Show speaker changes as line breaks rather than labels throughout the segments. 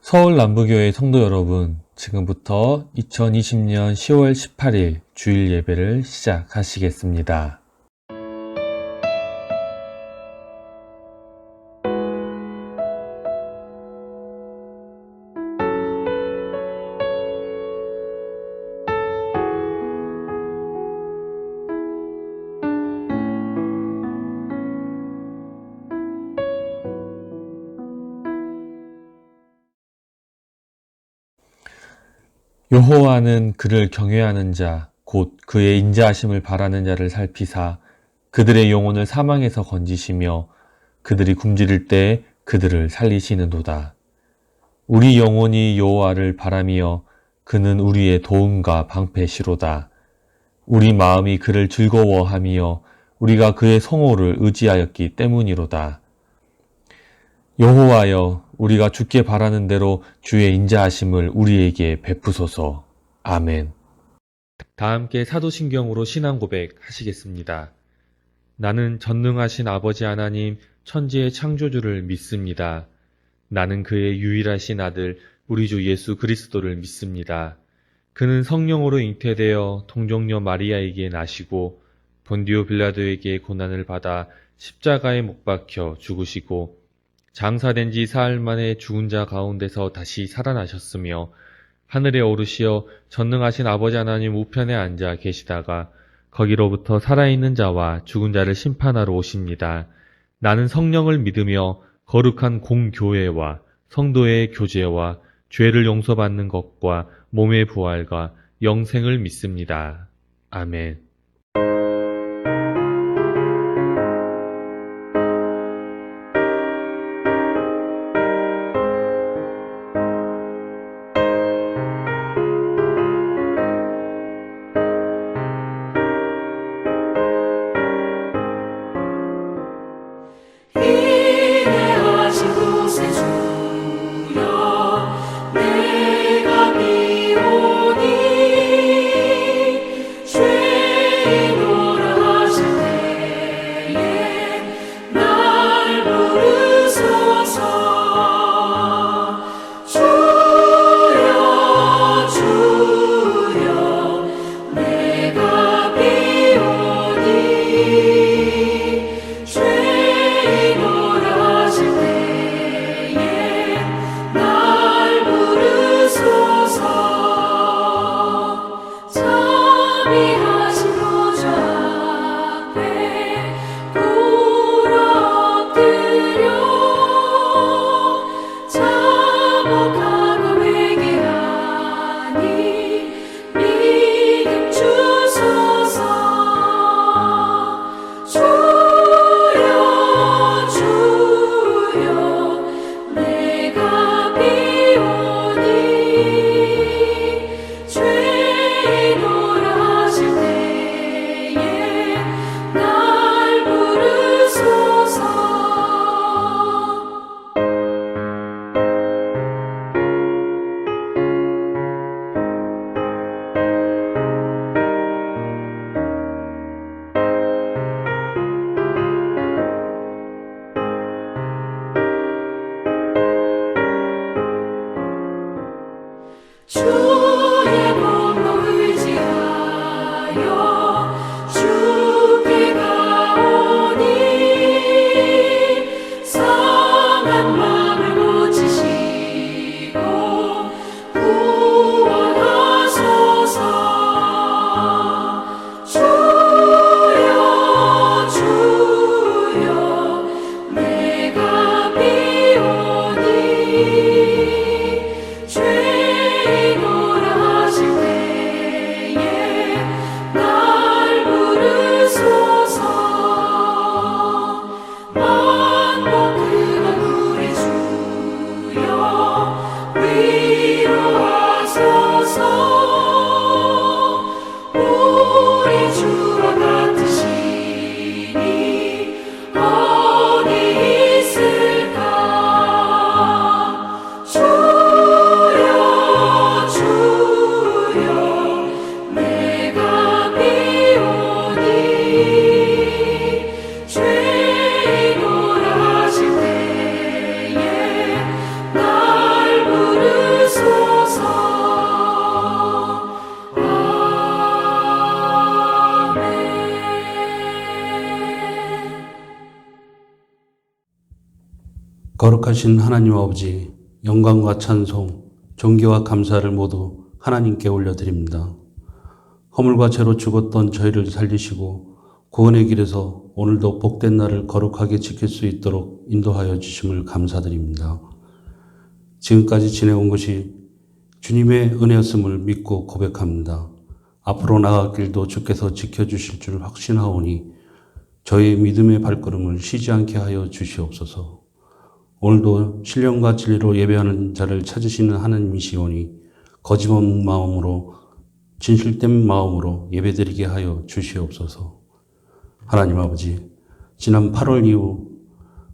서울 남부교회 성도 여러분, 지금부터 2020년 10월 18일 주일 예배를 시작하시겠습니다. 여호와는 그를 경외하는 자, 곧 그의 인자하심을 바라는 자를 살피사 그들의 영혼을 사망에서 건지시며 그들이 굶주릴 때 그들을 살리시는도다. 우리 영혼이 여호와를 바라며 그는 우리의 도움과 방패시로다. 우리 마음이 그를 즐거워하며 우리가 그의 성호를 의지하였기 때문이로다. 여호와여, 우리가 주께 바라는 대로 주의 인자하심을 우리에게 베푸소서. 아멘. 다 함께 사도신경으로 신앙 고백 하시겠습니다. 나는 전능하신 아버지 하나님 천지의 창조주를 믿습니다. 나는 그의 유일하신 아들 우리 주 예수 그리스도를 믿습니다. 그는 성령으로 잉태되어 동정녀 마리아에게 나시고 본디오 빌라도에게 고난을 받아 십자가에 못 박혀 죽으시고 장사된 지 사흘 만에 죽은 자 가운데서 다시 살아나셨으며 하늘에 오르시어 전능하신 아버지 하나님 우편에 앉아 계시다가 거기로부터 살아있는 자와 죽은 자를 심판하러 오십니다. 나는 성령을 믿으며 거룩한 공교회와 성도의 교제와 죄를 용서받는 것과 몸의 부활과 영생을 믿습니다. 아멘.
거룩하신 하나님 아버지, 영광과 찬송, 존귀와 감사를 모두 하나님께 올려드립니다. 허물과 죄로 죽었던 저희를 살리시고 구원의 길에서 오늘도 복된 날을 거룩하게 지킬 수 있도록 인도하여 주심을 감사드립니다. 지금까지 지내온 것이 주님의 은혜였음을 믿고 고백합니다. 앞으로 나아갈 길도 주께서 지켜주실 줄 확신하오니 저희의 믿음의 발걸음을 쉬지 않게 하여 주시옵소서. 오늘도 신령과 진리로 예배하는 자를 찾으시는 하나님이시오니 거짓없는 마음으로 진실된 마음으로 예배드리게 하여 주시옵소서. 하나님 아버지, 지난 8월 이후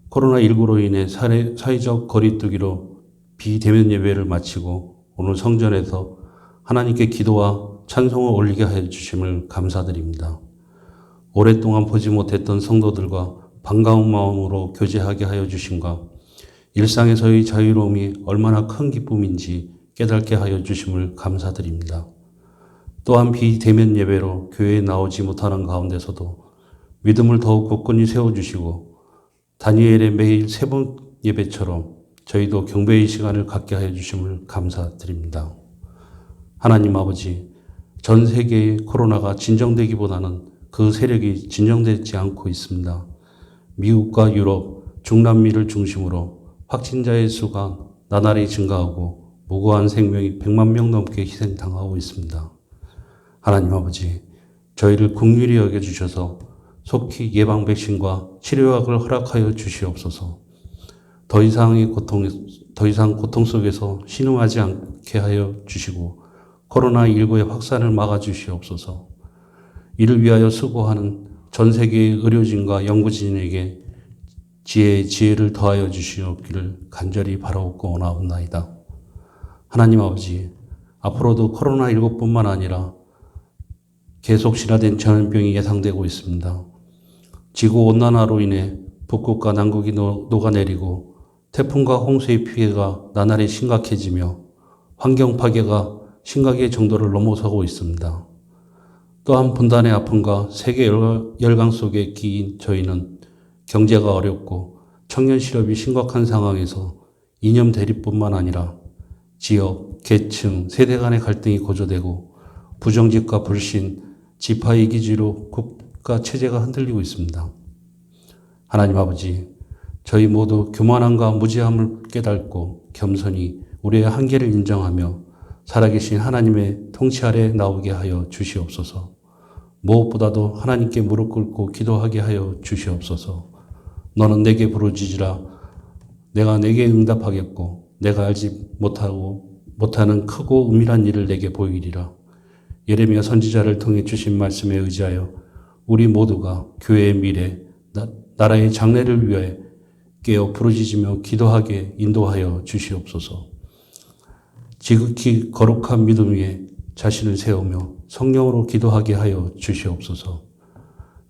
코로나19로 인해 사회적 거리두기로 비대면 예배를 마치고 오늘 성전에서 하나님께 기도와 찬송을 올리게 하여 주심을 감사드립니다. 오랫동안 보지 못했던 성도들과 반가운 마음으로 교제하게 하여 주심과 일상에서의 자유로움이 얼마나 큰 기쁨인지 깨닫게 하여 주심을 감사드립니다. 또한 비대면 예배로 교회에 나오지 못하는 가운데서도 믿음을 더욱 굳건히 세워주시고 다니엘의 매일 새벽 예배처럼 저희도 경배의 시간을 갖게 하여 주심을 감사드립니다. 하나님 아버지, 전 세계의 코로나가 진정되기보다는 그 세력이 진정되지 않고 있습니다. 미국과 유럽, 중남미를 중심으로 확진자의 수가 나날이 증가하고 무고한 생명이 100만 명 넘게 희생당하고 있습니다. 하나님 아버지, 저희를 긍휼히 여겨주셔서 속히 예방 백신과 치료약을 허락하여 주시옵소서. 더 이상 고통 속에서 신음하지 않게 하여 주시고 코로나19의 확산을 막아주시옵소서. 이를 위하여 수고하는 전 세계의 의료진과 연구진에게 지혜를 더하여 주시옵기를 간절히 바라옵고 원하옵나이다. 하나님 아버지, 앞으로도 코로나19뿐만 아니라 계속 진화된 전염병이 예상되고 있습니다. 지구온난화로 인해 북극과 남극이 녹아내리고 태풍과 홍수의 피해가 나날이 심각해지며 환경 파괴가 심각의 정도를 넘어서고 있습니다. 또한 분단의 아픔과 세계 열강 속에 끼인 저희는 경제가 어렵고 청년 실업이 심각한 상황에서 이념 대립뿐만 아니라 지역, 계층, 세대 간의 갈등이 고조되고 부정직과 불신, 지파 이기주의로 국가 체제가 흔들리고 있습니다. 하나님 아버지, 저희 모두 교만함과 무지함을 깨닫고 겸손히 우리의 한계를 인정하며 살아계신 하나님의 통치 아래 나오게 하여 주시옵소서. 무엇보다도 하나님께 무릎 꿇고 기도하게 하여 주시옵소서. 너는 내게 부르짖으라. 내가 내게 응답하겠고 내가 알지 못하는 크고 은밀한 일을 내게 보이리라. 예레미야 선지자를 통해 주신 말씀에 의지하여 우리 모두가 교회의 미래, 나라의 장래를 위해 깨어 부르짖으며 기도하게 인도하여 주시옵소서. 지극히 거룩한 믿음 위에 자신을 세우며 성령으로 기도하게 하여 주시옵소서.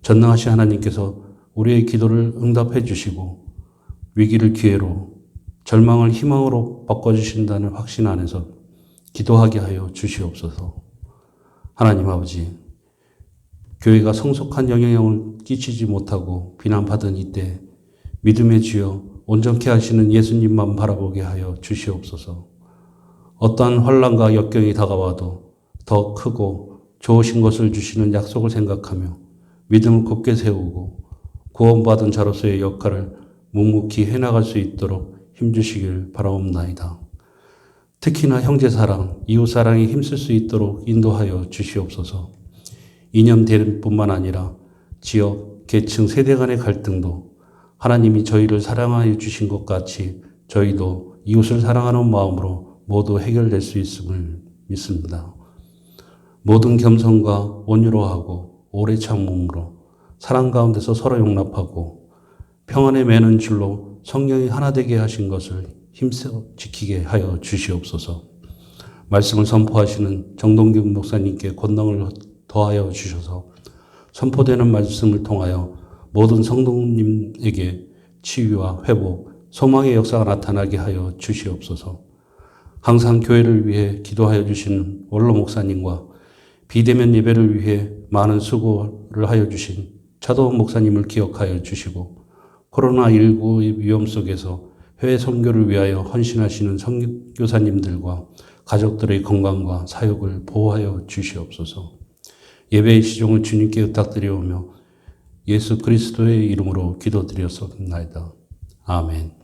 전능하신 하나님께서 우리의 기도를 응답해 주시고 위기를 기회로, 절망을 희망으로 바꿔주신다는 확신 안에서 기도하게 하여 주시옵소서. 하나님 아버지, 교회가 성숙한 영향력을 끼치지 못하고 비난받은 이때 믿음의 주여 온전케 하시는 예수님만 바라보게 하여 주시옵소서. 어떠한 환난과 역경이 다가와도 더 크고 좋으신 것을 주시는 약속을 생각하며 믿음을 굳게 세우고 구원받은 자로서의 역할을 묵묵히 해나갈 수 있도록 힘주시길 바라옵나이다. 특히나 형제사랑, 이웃사랑에 힘쓸 수 있도록 인도하여 주시옵소서. 이념 대립뿐만 아니라 지역, 계층, 세대 간의 갈등도 하나님이 저희를 사랑하여 주신 것 같이 저희도 이웃을 사랑하는 마음으로 모두 해결될 수 있음을 믿습니다. 모든 겸손과 온유로 하고 오래 참음으로 사랑 가운데서 서로 용납하고 평안에 매는 줄로 성령이 하나 되게 하신 것을 힘써 지키게 하여 주시옵소서. 말씀을 선포하시는 정동균 목사님께 권능을 더하여 주셔서 선포되는 말씀을 통하여 모든 성도님에게 치유와 회복, 소망의 역사가 나타나게 하여 주시옵소서. 항상 교회를 위해 기도하여 주시는 원로 목사님과 비대면 예배를 위해 많은 수고를 하여 주신 차도원 목사님을 기억하여 주시고 코로나19의 위험 속에서 해외 선교를 위하여 헌신하시는 선교사님들과 가족들의 건강과 사역을 보호하여 주시옵소서. 예배의 시종을 주님께 의탁드리오며 예수 그리스도의 이름으로 기도드렸옵나이다. 아멘.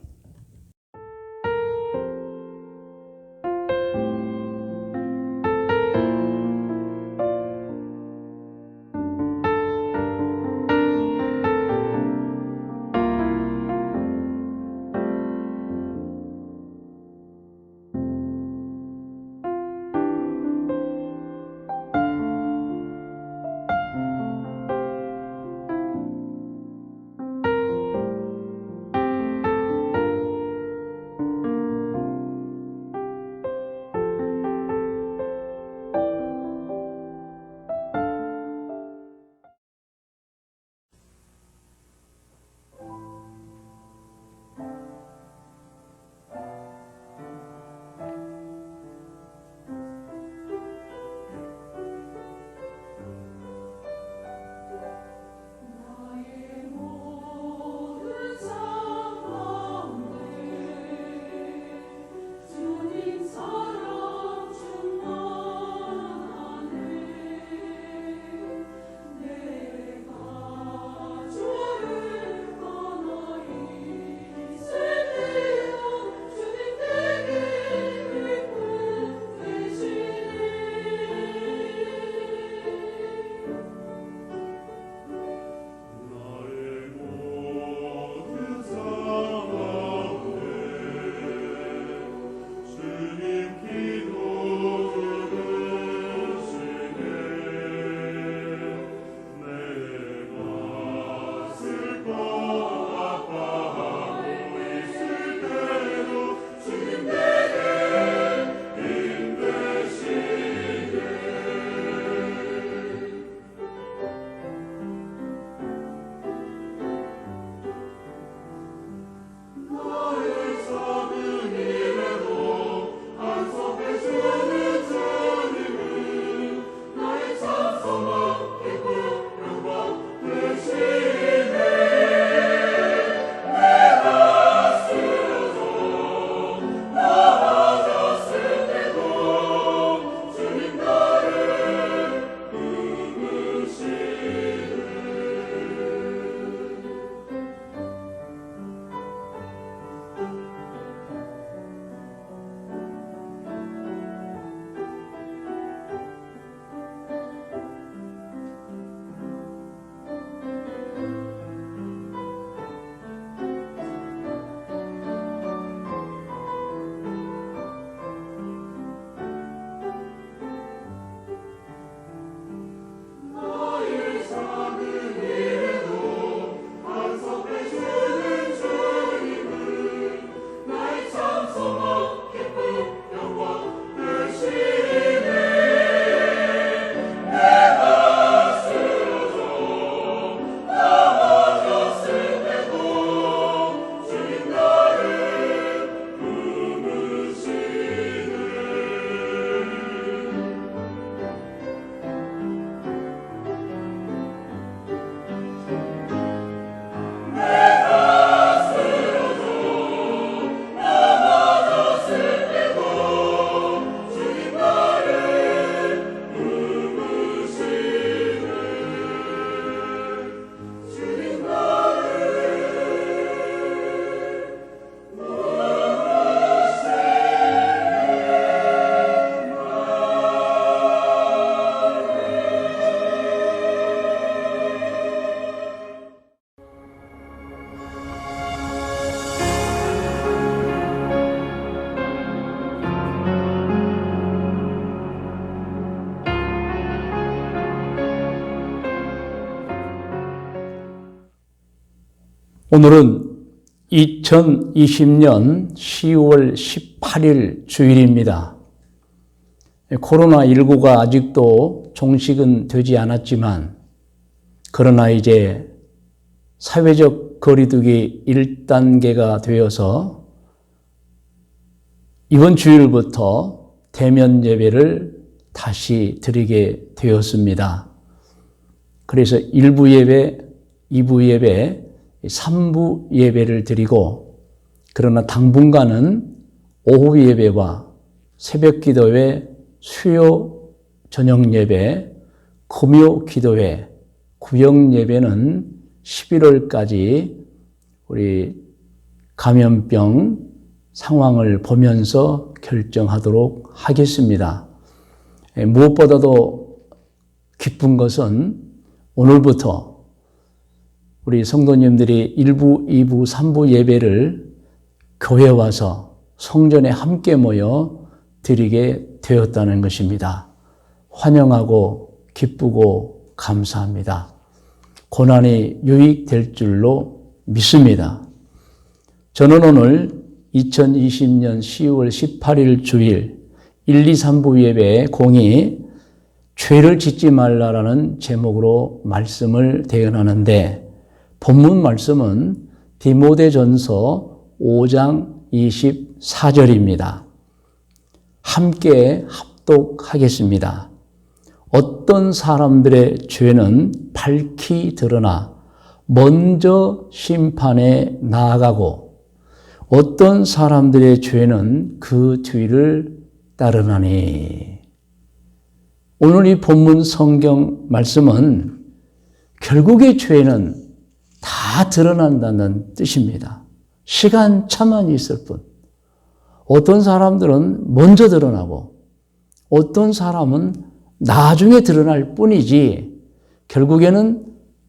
오늘은 2020년 10월 18일 주일입니다. 코로나19가 아직도 종식은 되지 않았지만, 그러나 이제 사회적 거리두기 1단계가 되어서 이번 주일부터 대면 예배를 다시 드리게 되었습니다. 그래서 1부 예배, 2부 예배, 3부 예배를 드리고, 그러나 당분간은 오후 예배와 새벽 기도회, 수요 저녁 예배, 금요 기도회, 구역 예배는 11월까지 우리 감염병 상황을 보면서 결정하도록 하겠습니다. 무엇보다도 기쁜 것은 오늘부터 우리 성도님들이 1부, 2부, 3부 예배를 교회 와서 성전에 함께 모여 드리게 되었다는 것입니다. 환영하고 기쁘고 감사합니다. 고난이 유익될 줄로 믿습니다. 저는 오늘 2020년 10월 18일 주일 1, 2, 3부 예배에 공히 죄를 짓지 말라라는 제목으로 말씀을 대언하는데 본문 말씀은 디모데전서 5장 24절입니다. 함께 합독하겠습니다. 어떤 사람들의 죄는 밝히 드러나 먼저 심판에 나아가고 어떤 사람들의 죄는 그 뒤를 따르나니. 오늘 이 본문 성경 말씀은 결국의 죄는 다 드러난다는 뜻입니다. 시간차만 있을 뿐. 어떤 사람들은 먼저 드러나고 어떤 사람은 나중에 드러날 뿐이지 결국에는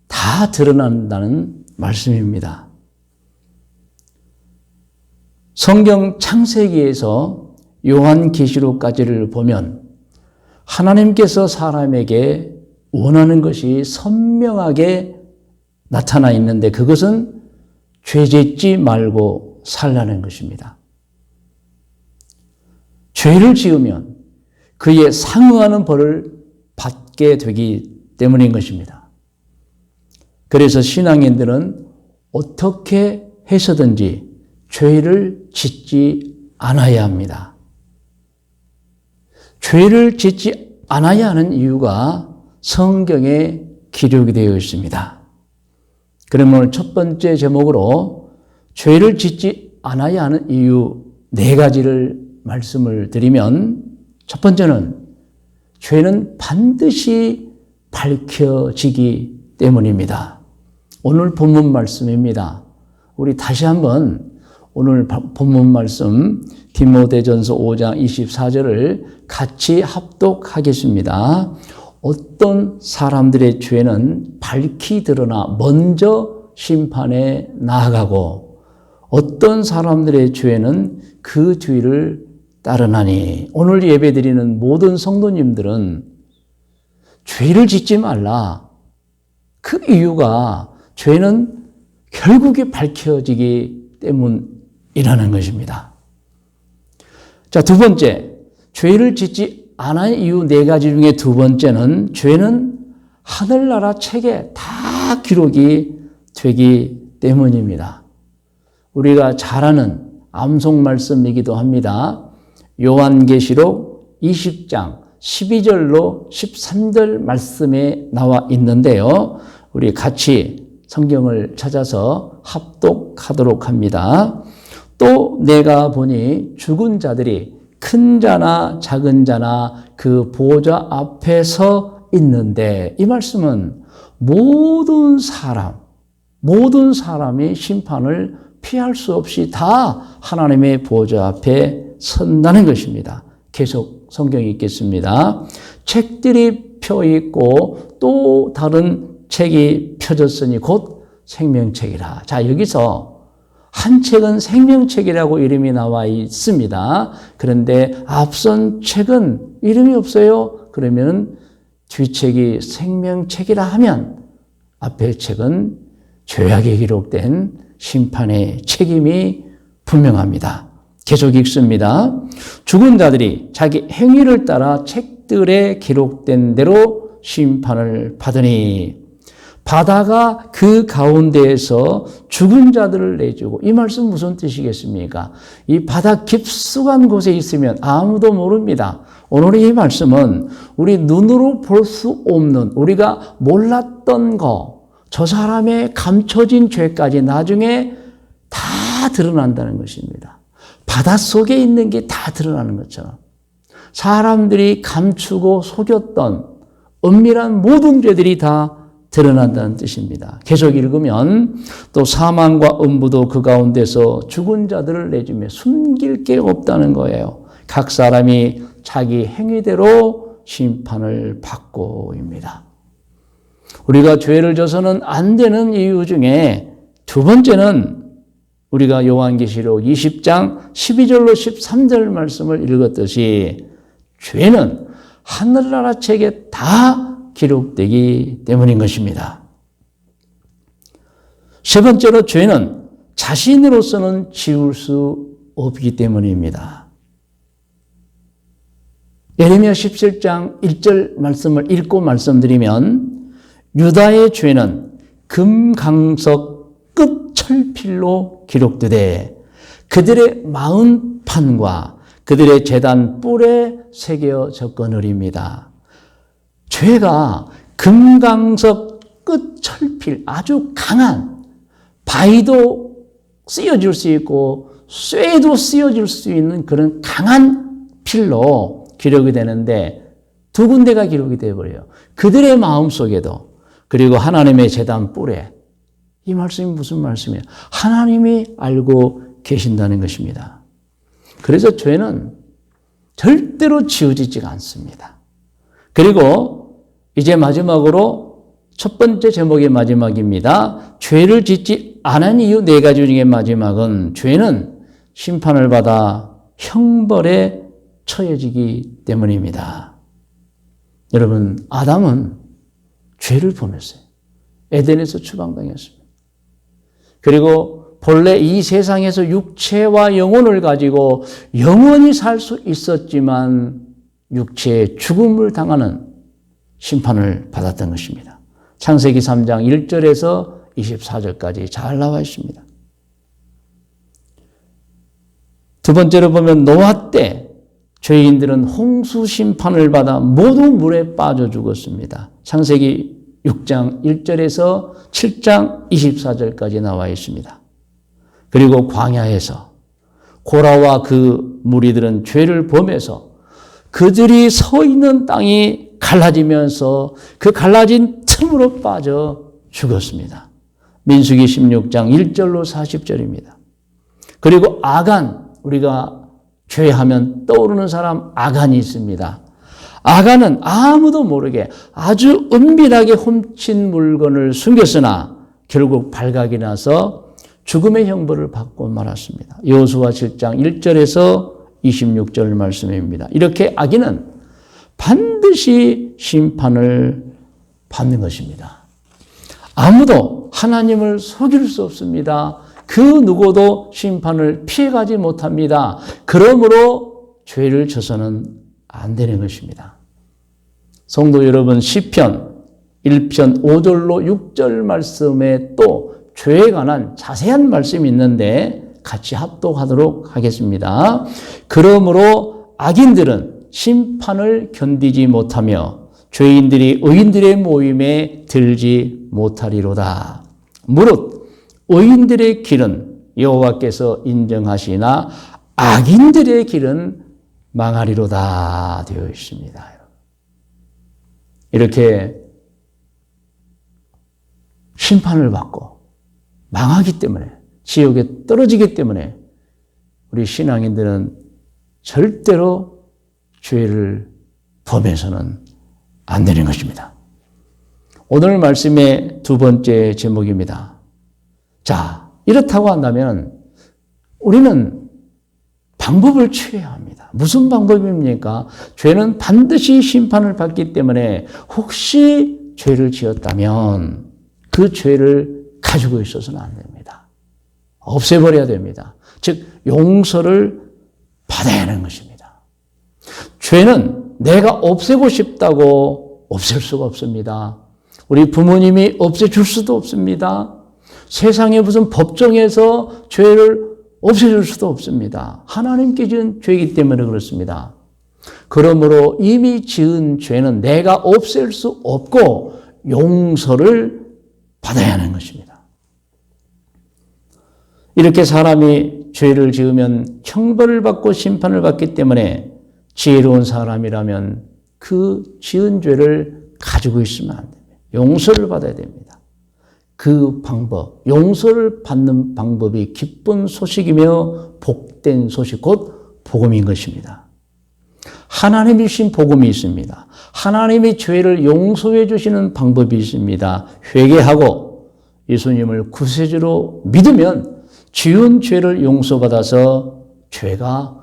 다 드러난다는 말씀입니다. 성경 창세기에서 요한계시록까지를 보면 하나님께서 사람에게 원하는 것이 선명하게 나타나 있는데 그것은 죄 짓지 말고 살라는 것입니다. 죄를 지으면 그에 상응하는 벌을 받게 되기 때문인 것입니다. 그래서 신앙인들은 어떻게 해서든지 죄를 짓지 않아야 합니다. 죄를 짓지 않아야 하는 이유가 성경에 기록이 되어 있습니다. 그러면 오늘 첫 번째 제목으로 죄를 짓지 않아야 하는 이유 4가지를 말씀을 드리면 첫 번째는 죄는 반드시 밝혀지기 때문입니다. 오늘 본문 말씀입니다. 우리 다시 한번 오늘 본문 말씀 디모데전서 5장 24절을 같이 합독하겠습니다. 어떤 사람들의 죄는 밝히 드러나 먼저 심판에 나아가고 어떤 사람들의 죄는 그 뒤를 따르나니. 오늘 예배드리는 모든 성도님들은 죄를 짓지 말라. 그 이유가 죄는 결국에 밝혀지기 때문이라는 것입니다. 자, 두 번째, 죄를 짓지 않은 이유 4가지 중에 두 번째는 죄는 하늘나라 책에 다 기록이 되기 때문입니다. 우리가 잘 아는 암송 말씀이기도 합니다. 요한계시록 20장 12절로 13절 말씀에 나와 있는데요. 우리 같이 성경을 찾아서 합독하도록 합니다. 또 내가 보니 죽은 자들이 큰 자나 작은 자나 그 보좌 앞에 서 있는데 이 말씀은 모든 사람이 심판을 피할 수 없이 다 하나님의 보좌 앞에 선다는 것입니다. 계속 성경이 있겠습니다. 책들이 펴 있고 또 다른 책이 펴졌으니 곧 생명책이라. 자, 여기서 한 책은 생명책이라고 이름이 나와 있습니다. 그런데 앞선 책은 이름이 없어요. 그러면 뒤책이 생명책이라 하면 앞에 책은 죄악에 기록된 심판의 책임이 분명합니다. 계속 읽습니다. 죽은 자들이 자기 행위를 따라 책들에 기록된 대로 심판을 받으니 바다가 그 가운데에서 죽은 자들을 내주고. 이 말씀 무슨 뜻이겠습니까? 이 바다 깊숙한 곳에 있으면 아무도 모릅니다. 오늘의 이 말씀은 우리 눈으로 볼 수 없는, 우리가 몰랐던 거, 저 사람의 감춰진 죄까지 나중에 다 다 드러난다는 것입니다. 바닷속에 있는 게 다 드러나는 것처럼 사람들이 감추고 속였던 은밀한 모든 죄들이 다 드러난다는 뜻입니다. 계속 읽으면 또 사망과 음부도 그 가운데서 죽은 자들을 내주며 숨길 게 없다는 거예요. 각 사람이 자기 행위대로 심판을 받고입니다. 우리가 죄를 져서는 안 되는 이유 중에 두 번째는 우리가 요한계시록 20장 12절로 13절 말씀을 읽었듯이 죄는 하늘나라 책에 다 기록되기 때문인 것입니다. 세 번째로 죄는 자신으로서는 지울 수 없기 때문입니다. 예레미야 17장 1절 말씀을 읽고 말씀드리면 유다의 죄는 금강석 끝 철필로 기록되되 그들의 마흔판과 그들의 제단 뿔에 새겨졌거늘입니다. 죄가 금강석 끝 철필 아주 강한 바위도 쓰여질 수 있고 쇠도 쓰여질 수 있는 그런 강한 필로 기록이 되는데 두 군데가 기록이 되어버려요. 그들의 마음속에도 그리고 하나님의 제단 뿔에. 이 말씀이 무슨 말씀이에요? 하나님이 알고 계신다는 것입니다. 그래서 죄는 절대로 지워지지가 않습니다. 그리고 이제 마지막으로 첫 번째 제목의 마지막입니다. 죄를 짓지 않은 이유 네 가지 중에 마지막은 죄는 심판을 받아 형벌에 처해지기 때문입니다. 여러분, 아담은 죄를 범했어요. 에덴에서 추방당했습니다. 그리고 본래 이 세상에서 육체와 영혼을 가지고 영원히 살 수 있었지만 육체의 죽음을 당하는 심판을 받았던 것입니다. 창세기 3장 1절에서 24절까지 잘 나와 있습니다. 두 번째로 보면 노아 때 죄인들은 홍수 심판을 받아 모두 물에 빠져 죽었습니다. 창세기 6장 1절에서 7장 24절까지 나와 있습니다. 그리고 광야에서 고라와 그 무리들은 죄를 범해서 그들이 서 있는 땅이 갈라지면서 그 갈라진 틈으로 빠져 죽었습니다. 민수기 16장 1절로 40절입니다. 그리고 아간, 우리가 죄하면 떠오르는 사람 아간이 있습니다. 아간은 아무도 모르게 아주 은밀하게 훔친 물건을 숨겼으나 결국 발각이 나서 죽음의 형벌을 받고 말았습니다. 여호수아 7장 1절에서 26절 말씀입니다. 이렇게 악인은 반드시 심판을 받는 것입니다. 아무도 하나님을 속일 수 없습니다. 그 누구도 심판을 피해가지 못합니다. 그러므로 죄를 져서는 안 되는 것입니다. 성도 여러분, 시편 1편 5절로 6절 말씀에 또 죄에 관한 자세한 말씀이 있는데 같이 합독하도록 하겠습니다. 그러므로 악인들은 심판을 견디지 못하며 죄인들이 의인들의 모임에 들지 못하리로다. 무릇 의인들의 길은 여호와께서 인정하시나 악인들의 길은 망하리로다 되어 있습니다. 이렇게 심판을 받고 망하기 때문에 지옥에 떨어지기 때문에 우리 신앙인들은 절대로 죄를 범해서는 안 되는 것입니다. 오늘 말씀의 두 번째 제목입니다. 자, 이렇다고 한다면 우리는 방법을 취해야 합니다. 무슨 방법입니까? 죄는 반드시 심판을 받기 때문에 혹시 죄를 지었다면 그 죄를 가지고 있어서는 안 됩니다. 없애버려야 됩니다. 즉 용서를 받아야 하는 것입니다. 죄는 내가 없애고 싶다고 없앨 수가 없습니다. 우리 부모님이 없애줄 수도 없습니다. 세상에 무슨 법정에서 죄를 없애줄 수도 없습니다. 하나님께 지은 죄이기 때문에 그렇습니다. 그러므로 이미 지은 죄는 내가 없앨 수 없고 용서를 받아야 하는 것입니다. 이렇게 사람이 죄를 지으면 형벌을 받고 심판을 받기 때문에 지혜로운 사람이라면 그 지은 죄를 가지고 있으면 안 됩니다. 용서를 받아야 됩니다. 그 방법, 용서를 받는 방법이 기쁜 소식이며 복된 소식, 곧 복음인 것입니다. 하나님이 주신 복음이 있습니다. 하나님이 죄를 용서해 주시는 방법이 있습니다. 회개하고 예수님을 구세주로 믿으면 지은 죄를 용서받아서 죄가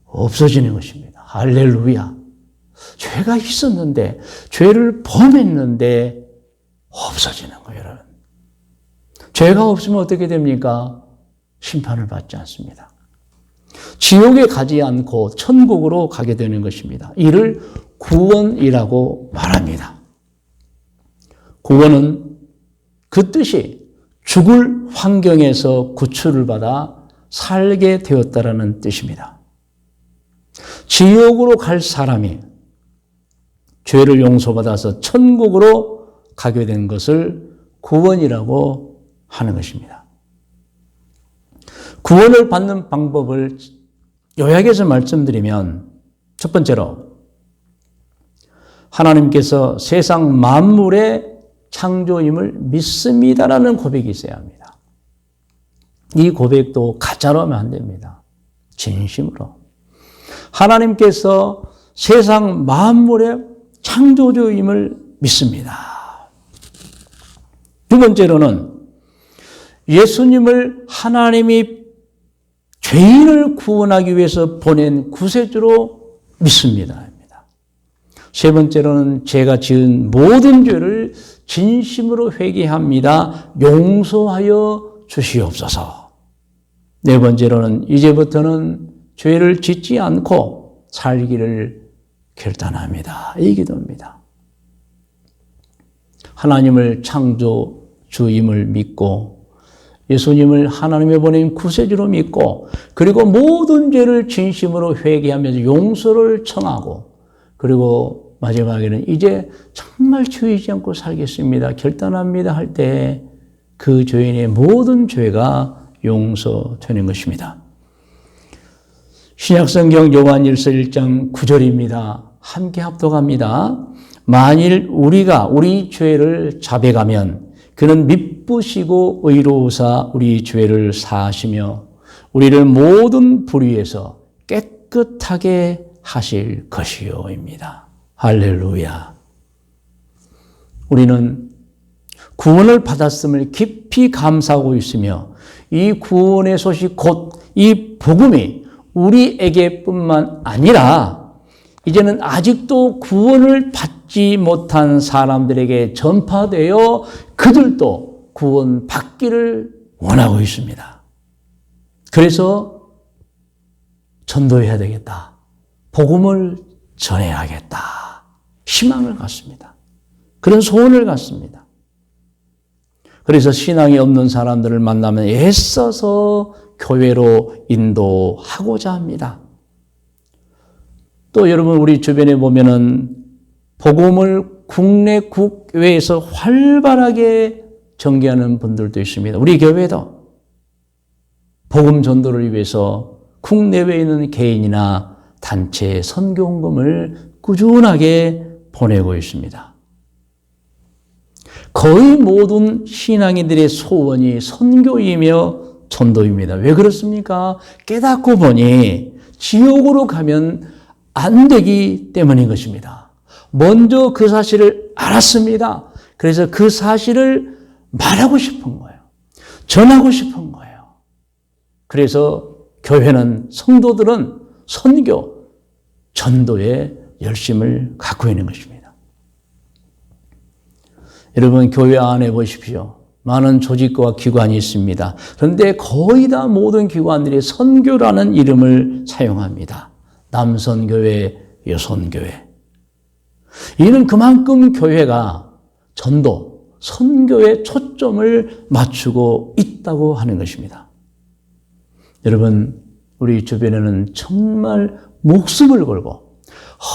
없어지는 것입니다. 할렐루야. 죄가 있었는데, 죄를 범했는데 없어지는 거예요, 여러분. 죄가 없으면 어떻게 됩니까? 심판을 받지 않습니다. 지옥에 가지 않고 천국으로 가게 되는 것입니다. 이를 구원이라고 말합니다. 구원은 그 뜻이 죽을 환경에서 구출을 받아 살게 되었다라는 뜻입니다. 지옥으로 갈 사람이 죄를 용서받아서 천국으로 가게 된 것을 구원이라고 하는 것입니다. 구원을 받는 방법을 요약해서 말씀드리면 첫 번째로 하나님께서 세상 만물의 창조임을 믿습니다라는 고백이 있어야 합니다. 이 고백도 가짜로 하면 안 됩니다. 진심으로. 하나님께서 세상 만물의 창조주임을 믿습니다. 두 번째로는 예수님을 하나님이 죄인을 구원하기 위해서 보낸 구세주로 믿습니다. 세 번째로는 제가 지은 모든 죄를 진심으로 회개합니다. 용서하여 주시옵소서. 네 번째로는 이제부터는 죄를 짓지 않고 살기를 결단합니다. 이 기도입니다. 하나님을 창조주임을 믿고 예수님을 하나님이 보낸 구세주로 믿고 그리고 모든 죄를 진심으로 회개하면서 용서를 청하고 그리고 마지막에는 이제 정말 죄이지 않고 살겠습니다. 결단합니다 할 때 그 죄인의 모든 죄가 용서되는 것입니다. 신약성경 요한 1서 1장 9절입니다. 함께 합독합니다. 만일 우리가 우리 죄를 자백하면 그는 미쁘시고 의로우사 우리 죄를 사하시며 우리를 모든 불의에서 깨끗하게 하실 것이요입니다. 할렐루야. 우리는 구원을 받았음을 깊이 감사하고 있으며 이 구원의 소식 곧 이 복음이 우리에게뿐만 아니라 이제는 아직도 구원을 받지 못한 사람들에게 전파되어 그들도 구원받기를 원하고 있습니다. 그래서 전도해야 되겠다. 복음을 전해야겠다. 희망을 갖습니다. 그런 소원을 갖습니다. 그래서 신앙이 없는 사람들을 만나면 애써서 교회로 인도하고자 합니다. 또 여러분 우리 주변에 보면은 복음을 국내 국외에서 활발하게 전개하는 분들도 있습니다. 우리 교회도 복음 전도를 위해서 국내외에 있는 개인이나 단체 선교 헌금을 꾸준하게 보내고 있습니다. 거의 모든 신앙인들의 소원이 선교이며 전도입니다. 왜 그렇습니까? 깨닫고 보니 지옥으로 가면 안 되기 때문인 것입니다. 먼저 그 사실을 알았습니다. 그래서 그 사실을 말하고 싶은 거예요. 전하고 싶은 거예요. 그래서 교회는 성도들은 선교, 전도에 열심을 갖고 있는 것입니다. 여러분 교회 안에 보십시오. 많은 조직과 기관이 있습니다. 그런데 거의 다 모든 기관들이 선교라는 이름을 사용합니다. 남선교회, 여선교회. 이는 그만큼 교회가 전도, 선교에 초점을 맞추고 있다고 하는 것입니다. 여러분, 우리 주변에는 정말 목숨을 걸고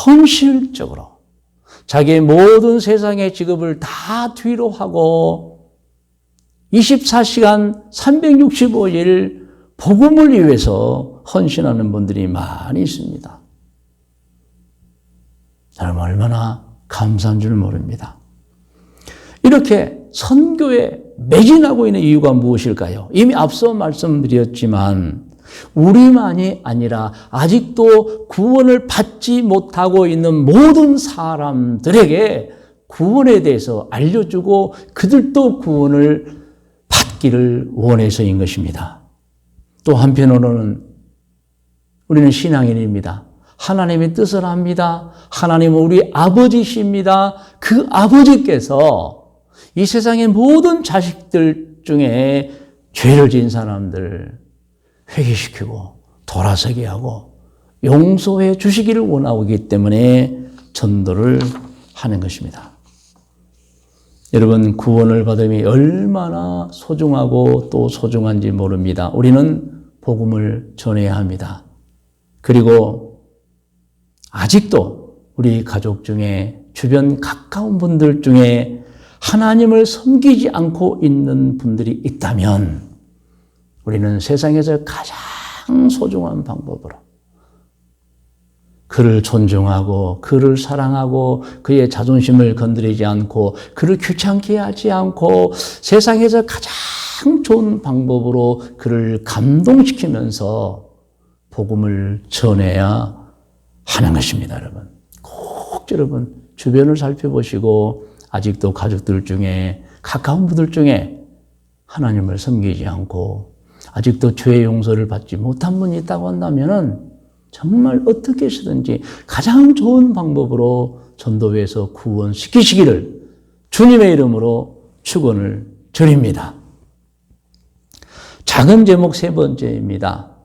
헌실적으로 자기의 모든 세상의 직업을 다 뒤로 하고 24시간 365일 복음을 위해서 헌신하는 분들이 많이 있습니다. 여러분 얼마나 감사한 줄 모릅니다. 이렇게 선교에 매진하고 있는 이유가 무엇일까요? 이미 앞서 말씀드렸지만 우리만이 아니라 아직도 구원을 받지 못하고 있는 모든 사람들에게 구원에 대해서 알려주고 그들도 구원을 받기를 원해서인 것입니다. 또 한편으로는 우리는 신앙인입니다. 하나님의 뜻을 압니다. 하나님은 우리 아버지십니다. 그 아버지께서 이 세상의 모든 자식들 중에 죄를 지은 사람들 회개시키고 돌아서게 하고 용서해 주시기를 원하기 때문에 전도를 하는 것입니다. 여러분 구원을 받음이 얼마나 소중하고 또 소중한지 모릅니다. 우리는 복음을 전해야 합니다. 그리고 아직도 우리 가족 중에 주변 가까운 분들 중에 하나님을 섬기지 않고 있는 분들이 있다면 우리는 세상에서 가장 소중한 방법으로 그를 존중하고 그를 사랑하고 그의 자존심을 건드리지 않고 그를 귀찮게 하지 않고 세상에서 가장 좋은 방법으로 그를 감동시키면서 복음을 전해야 하는 것입니다. 여러분 꼭 여러분 주변을 살펴보시고 아직도 가족들 중에 가까운 분들 중에 하나님을 섬기지 않고 아직도 죄의 용서를 받지 못한 분이 있다고 한다면은 정말 어떻게 해서든지 가장 좋은 방법으로 전도회에서 구원시키시기를 주님의 이름으로 축원을 드립니다. 작은 제목 세 번째입니다.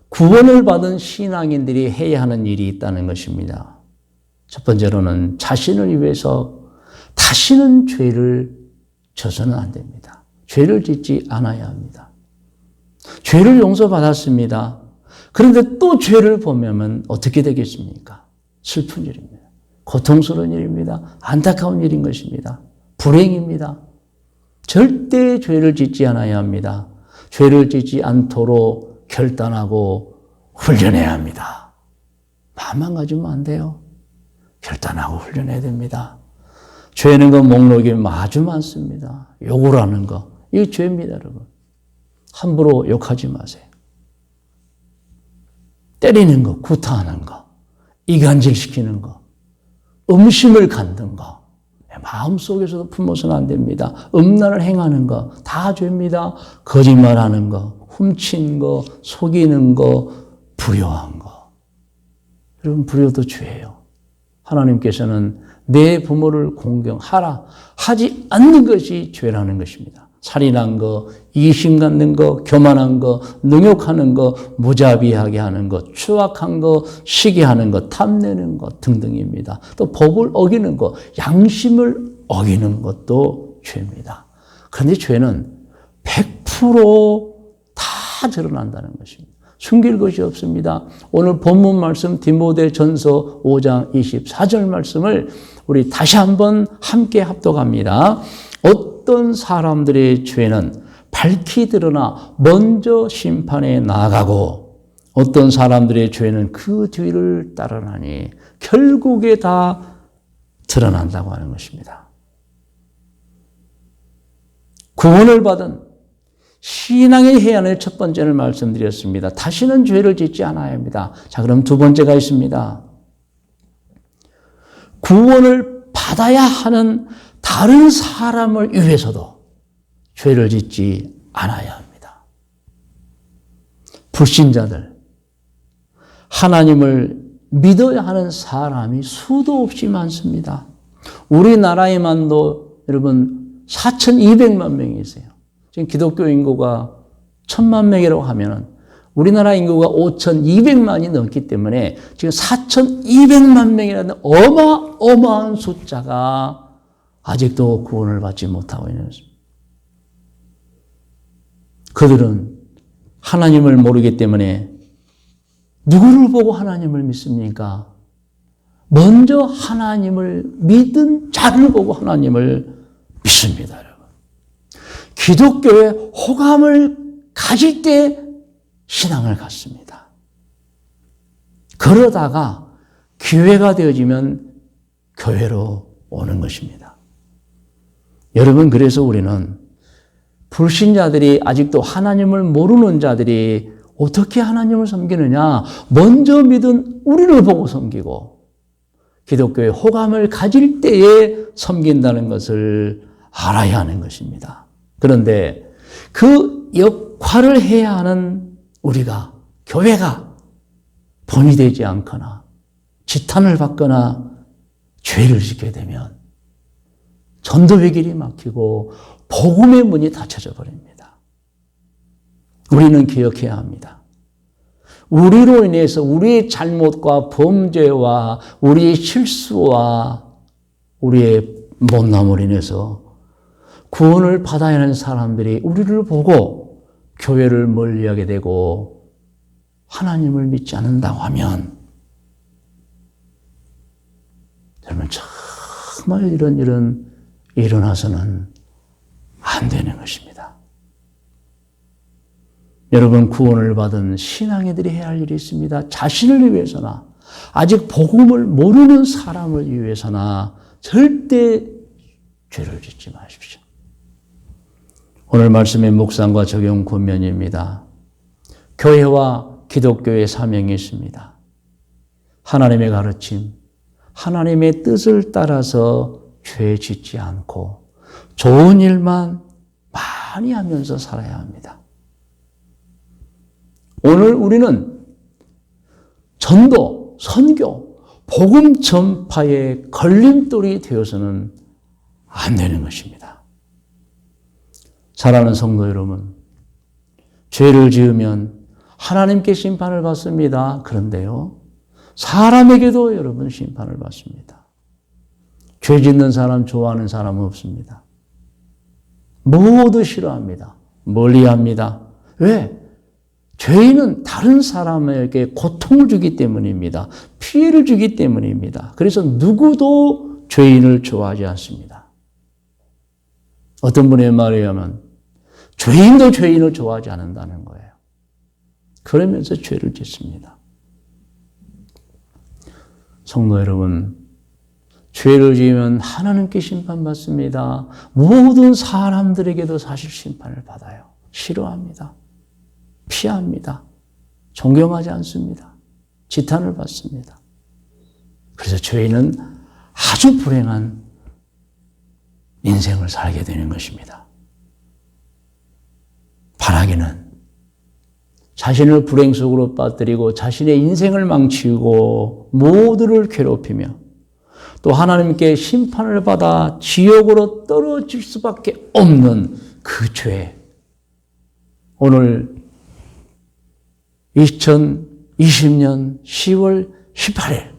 구원을 받은 신앙인들이 해야 하는 일이 있다는 것입니다. 첫 번째로는 자신을 위해서 다시는 죄를 져서는 안 됩니다. 죄를 짓지 않아야 합니다. 죄를 용서받았습니다. 그런데 또 죄를 보면 어떻게 되겠습니까? 슬픈 일입니다. 고통스러운 일입니다. 안타까운 일인 것입니다. 불행입니다. 절대 죄를 짓지 않아야 합니다. 죄를 짓지 않도록 결단하고 훈련해야 합니다. 마음만 가지면 안 돼요. 결단하고 훈련해야 됩니다. 죄는 그 목록이 아주 많습니다. 욕을 하는 거, 이게 죄입니다, 여러분. 함부로 욕하지 마세요. 때리는 거, 구타하는 거, 이간질시키는 거, 음심을 갖는 거, 마음속에서도 품어서는 안 됩니다. 음란을 행하는 거, 다 죄입니다. 거짓말하는 거, 훔친 거, 속이는 거, 불효한 거. 여러분, 불효도 죄예요. 하나님께서는 내 부모를 공경하라 하지 않는 것이 죄라는 것입니다. 살인한 거, 이심 갖는 거, 교만한 거, 능욕하는 거, 무자비하게 하는 거, 추악한 거, 시기하는 거, 탐내는 것 등등입니다. 또 법을 어기는 거, 양심을 어기는 것도 죄입니다. 그런데 죄는 100% 드러난다는 것입니다. 숨길 것이 없습니다. 오늘 본문 말씀 디모데전서 5장 24절 말씀을 우리 다시 한번 함께 합독합니다. 어떤 사람들의 죄는 밝히 드러나 먼저 심판에 나아가고 어떤 사람들의 죄는 그 뒤를 따르나니 결국에 다 드러난다고 하는 것입니다. 구원을 받은 신앙의 해야 할 첫 번째를 말씀드렸습니다. 다시는 죄를 짓지 않아야 합니다. 자, 그럼 두 번째가 있습니다. 구원을 받아야 하는 다른 사람을 위해서도 죄를 짓지 않아야 합니다. 불신자들, 하나님을 믿어야 하는 사람이 수도 없이 많습니다. 우리나라에만도 여러분 4,200만 명이 있어요. 지금 기독교 인구가 1,000만 명이라고 하면 우리나라 인구가 5,200만이 넘기 때문에 지금 4,200만 명이라는 어마어마한 숫자가 아직도 구원을 받지 못하고 있는 것입니다. 그들은 하나님을 모르기 때문에 누구를 보고 하나님을 믿습니까? 먼저 하나님을 믿은 자를 보고 하나님을 믿습니다, 여러분. 기독교에 호감을 가질 때 신앙을 갖습니다. 그러다가 기회가 되어지면 교회로 오는 것입니다. 여러분, 그래서 우리는 불신자들이, 아직도 하나님을 모르는 자들이 어떻게 하나님을 섬기느냐? 먼저 믿은 우리를 보고 섬기고 기독교의 호감을 가질 때에 섬긴다는 것을 알아야 하는 것입니다. 그런데 그 역할을 해야 하는 우리가, 교회가 본이 되지 않거나 지탄을 받거나 죄를 짓게 되면 전도의 길이 막히고 복음의 문이 닫혀져 버립니다. 우리는 기억해야 합니다. 우리로 인해서 우리의 잘못과 범죄와 우리의 실수와 우리의 못남으로 인해서 구원을 받아야 하는 사람들이 우리를 보고 교회를 멀리하게 되고 하나님을 믿지 않는다고 하면 여러분, 정말 이런 일은 일어나서는 안 되는 것입니다. 여러분, 구원을 받은 신앙이들이 해야 할 일이 있습니다. 자신을 위해서나 아직 복음을 모르는 사람을 위해서나 절대 죄를 짓지 마십시오. 오늘 말씀의 묵상과 적용 권면입니다. 교회와 기독교의 사명이 있습니다. 하나님의 가르침, 하나님의 뜻을 따라서 죄 짓지 않고 좋은 일만 많이 하면서 살아야 합니다. 오늘 우리는 전도, 선교, 복음 전파의 걸림돌이 되어서는 안 되는 것입니다. 사랑하는 성도 여러분, 죄를 지으면 하나님께 심판을 받습니다. 그런데요, 사람에게도 여러분 심판을 받습니다. 죄 짓는 사람 좋아하는 사람은 없습니다. 모두 싫어합니다. 멀리합니다. 왜? 죄인은 다른 사람에게 고통을 주기 때문입니다. 피해를 주기 때문입니다. 그래서 누구도 죄인을 좋아하지 않습니다. 어떤 분의 말에 의하면 죄인도 죄인을 좋아하지 않는다는 거예요. 그러면서 죄를 짓습니다. 성도 여러분, 죄를 지으면 하나님께 심판받습니다. 모든 사람들에게도 사실 심판을 받아요. 싫어합니다. 피합니다. 존경하지 않습니다. 지탄을 받습니다. 그래서 죄인은 아주 불행한 인생을 살게 되는 것입니다. 바라기는 자신을 불행 속으로 빠뜨리고 자신의 인생을 망치고 모두를 괴롭히며 또 하나님께 심판을 받아 지옥으로 떨어질 수밖에 없는 그 죄. 오늘 2020년 10월 18일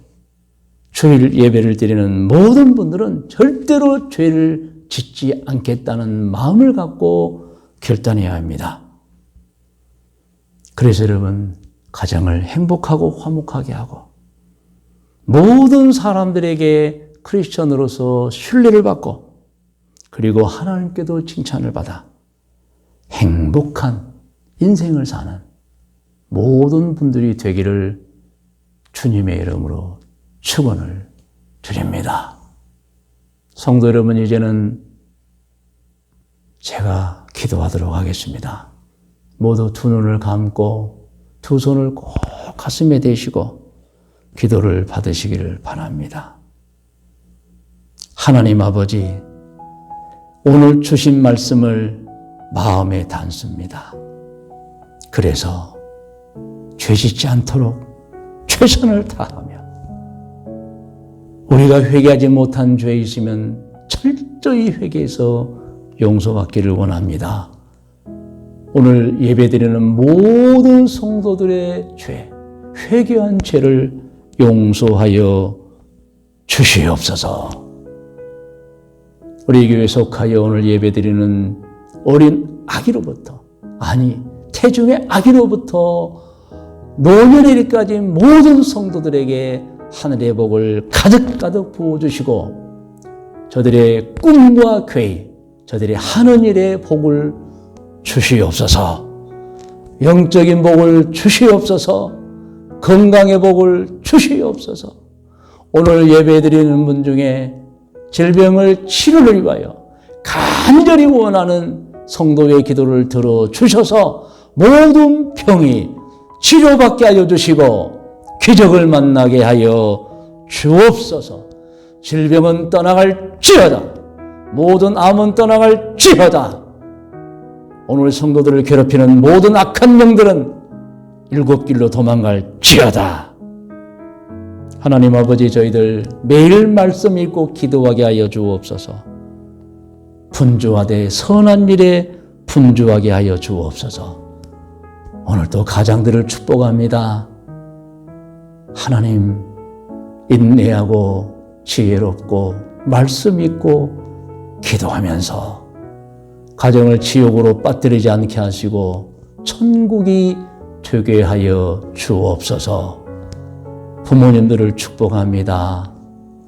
주일 예배를 드리는 모든 분들은 절대로 죄를 짓지 않겠다는 마음을 갖고 결단해야 합니다. 그래서 여러분, 가정을 행복하고 화목하게 하고 모든 사람들에게 크리스천으로서 신뢰를 받고 그리고 하나님께도 칭찬을 받아 행복한 인생을 사는 모든 분들이 되기를 주님의 이름으로 축원을 드립니다. 성도 여러분, 이제는 제가 기도하도록 하겠습니다. 모두 두 눈을 감고 두 손을 꼭 가슴에 대시고 기도를 받으시기를 바랍니다. 하나님 아버지, 오늘 주신 말씀을 마음에 담습니다. 그래서 죄 짓지 않도록 최선을 다하며 우리가 회개하지 못한 죄 있으면 철저히 회개해서 용서받기를 원합니다. 오늘 예배드리는 모든 성도들의 죄, 회개한 죄를 용서하여 주시옵소서. 우리 교회에 속하여 오늘 예배드리는 어린 아기로부터, 아니 태중의 아기로부터 노년에 이르기까지 모든 성도들에게 하늘의 복을 가득가득 부어주시고 저들의 꿈과 계획, 저들의 하는 일에 복을 주시옵소서. 영적인 복을 주시옵소서. 건강의 복을 주시옵소서. 오늘 예배드리는 분 중에 질병을 치료를 위하여 간절히 원하는 성도의 기도를 들어주셔서 모든 병이 치료받게 하여 주시고 기적을 만나게 하여 주옵소서. 질병은 떠나갈지어다. 모든 암은 떠나갈지어다. 오늘 성도들을 괴롭히는 모든 악한 영들은 일곱 길로 도망갈지어다. 하나님 아버지, 저희들 매일 말씀 읽고 기도하게 하여 주옵소서. 분주하되 선한 일에 분주하게 하여 주옵소서. 오늘도 가장들을 축복합니다. 하나님, 인내하고 지혜롭고 말씀 있고 기도하면서 가정을 지옥으로 빠뜨리지 않게 하시고 천국이 되게 하여 주옵소서. 부모님들을 축복합니다.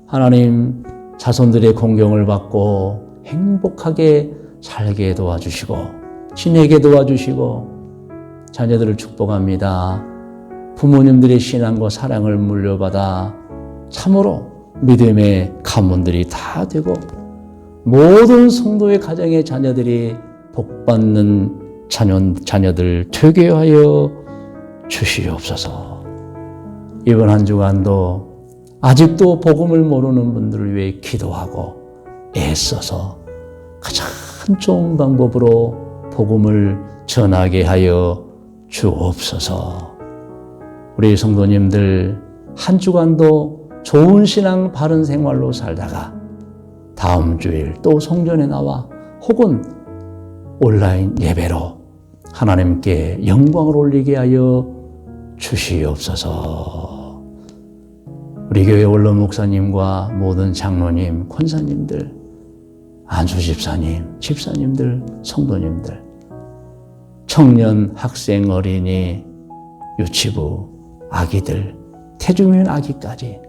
하나님, 자손들의 공경을 받고 행복하게 살게 도와주시고 지내게 도와주시고 자녀들을 축복합니다. 부모님들의 신앙과 사랑을 물려받아 참으로 믿음의 가문들이 다 되고 모든 성도의 가정의 자녀들이 복받는 자녀들 되게 하여 주시옵소서. 이번 한 주간도 아직도 복음을 모르는 분들을 위해 기도하고 애써서 가장 좋은 방법으로 복음을 전하게 하여 주옵소서. 우리 성도님들 한 주간도 좋은 신앙 바른 생활로 살다가 다음 주일 또 성전에 나와 혹은 온라인 예배로 하나님께 영광을 올리게 하여 주시옵소서. 우리 교회 원로 목사님과 모든 장로님, 권사님들, 안수 집사님, 집사님들, 성도님들, 청년, 학생, 어린이, 유치부, 아기들, 태중인 아기까지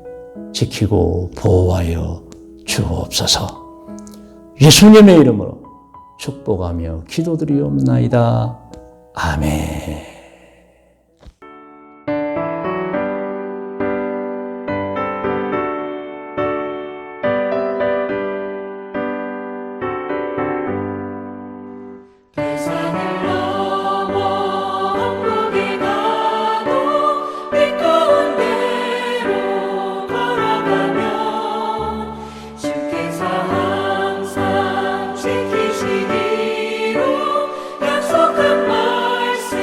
지키고 보호하여 주옵소서. 예수님의 이름으로 축복하며 기도드리옵나이다. 아멘.
지키시기로 약속한 말씀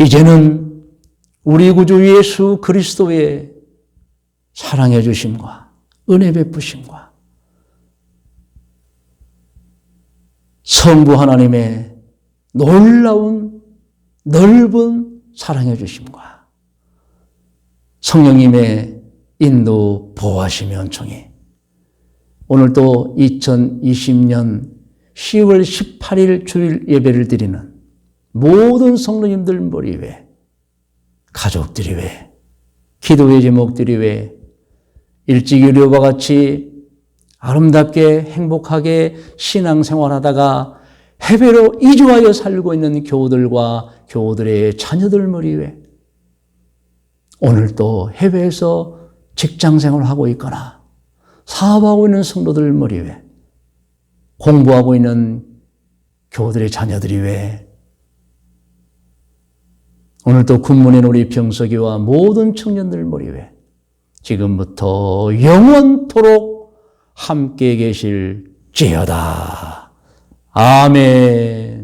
이제는 우리 구주 예수 그리스도의 사랑해 주심과 은혜 베푸심과 성부 하나님의 놀라운 넓은 사랑해 주심과 성령님의 인도 보호하심의 은총이 오늘도 2020년 10월 18일 주일 예배를 드리는 모든 성도님들 머리 위에, 가족들이 위에, 기도의 제목들이 위에 일찍일요와 같이 아름답게 행복하게 신앙생활하다가 해외로 이주하여 살고 있는 교우들과 교우들의 자녀들 머리 위에, 오늘 또 해외에서 직장생활을 하고 있거나 사업하고 있는 성도들 머리 위에, 공부하고 있는 교우들의 자녀들이 위에, 오늘 또 군문인 우리 병석이와 모든 청년들 머리 위에 지금부터 영원토록 함께 계실지어다. 아멘.